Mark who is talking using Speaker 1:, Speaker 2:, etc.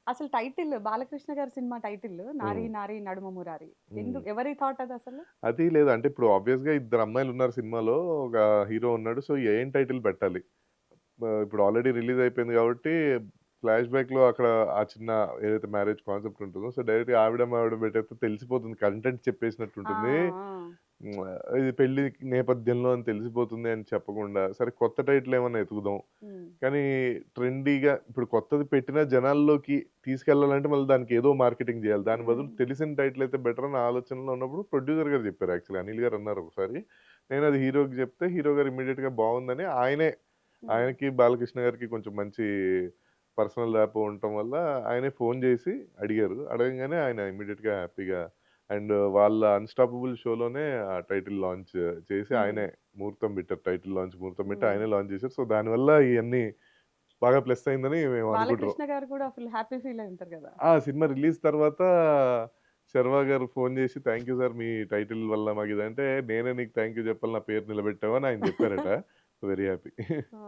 Speaker 1: అసలు టైటిల్ బాలకృష్ణ గారి cinema title
Speaker 2: హ్మ్.
Speaker 1: 'నారి నారి నడుమ మురారి'
Speaker 2: హ్మ్.
Speaker 1: ఎవరి థాట్ అదసలు?
Speaker 2: అది లేదు. అంటే ఇప్పుడు ఆబ్వియస్‌గా ఇద్దరు అమ్మాయిలున్నారు సినిమాలో. ఒక హీరో ఉన్నాడు. సో, ఏం టైటిల్ పెట్టాలి? ఇప్పుడు ఆల్రెడీ రిలీజ్ అయిపోయింది కాబట్టి ఫ్లాష్ బ్యాక్‌లో అక్కడ ఆ చిన్న ఏదైతే మ్యారేజ్ కాన్సెప్ట్ ఉంటుందో, సో, డైరెక్ట్‌గా ఆవిడ పెట్టేస్తే తెలిసిపోతుంది. కంటెంట్
Speaker 1: ఆ!
Speaker 2: చెప్పేసినట్టుంటుంది.
Speaker 1: ఆ!
Speaker 2: హ్మ్. ఇది పెళ్లి నేపథ్యంలో అని తెలిసిపోతుంది అని చెప్పకుండా, సరే కొత్త టైటిల్ ఏమన్నా ఎతుకుదాం.
Speaker 1: హ్మ్.
Speaker 2: కానీ ట్రెండీగా ఇప్పుడు కొత్తది పెట్టినా జనాల్లోకి తీసుకెళ్ళాలంటే మళ్ళీ దానికి ఏదో మార్కెటింగ్ జేయాలి. దాని బదులు
Speaker 1: హ్మ్.
Speaker 2: తెలిసిన టైటిల్ అయితే బెటర్ అని ఆలోచనలో ఉన్నప్పుడు ప్రొడ్యూసర్ గారు జెప్పారు యాక్చువల్లీ. అనిల్ గారు అన్నారు ఒకసారి. నేనది హీరోకి జెప్తే హీరో గారు ఇమ్మీడియేట్‌గా బావుందని
Speaker 1: హ్మ్.
Speaker 2: ఆయనకి బాలకృష్ణ గారికి కొంచెం మంచి పర్సనల్ ర్యాపో ఉండటం వల్ల ఆయనే ఫోను జేసి అడిగారు. అడగంగానే ఆయన ఇమ్మీడియేట్‌గా హ్యాపీగా అండ్ వాళ్ళ 'అన్‌స్టాపబుల్' షోలోనే ఆ టైటిల్ లాంచ్ చేసి
Speaker 1: హ్మ్.
Speaker 2: ఆయనే ముహూర్తం పెట్టారు. టైటిల్ లాంచ్ ముహూర్తం పెట్టి
Speaker 1: హ్మ్.
Speaker 2: ఆయనే లాంచ్ చేశారు. సో, దానివల్ల ఇయన్నీ బాగా ప్లస్ అయిందని మేము అనుకుంటున్నాం.
Speaker 1: బాలకృష్ణ గారు కూడా ఫుల్ హ్యాపీ ఫీల్ అయ్యి ఉంటారు కదా!
Speaker 2: ఆ! సినిమా రిలీజ్ తర్వాత శర్వా గారు ఫోను చేసి "thank you sir me title వల్ల మాకిదంటే" "నేనే నీకు థాంక్ యూ చెప్పాలి. నా పేరు నిలబెట్టావు" అని ఆయన చెప్పారట. Very happy.
Speaker 1: ఆ!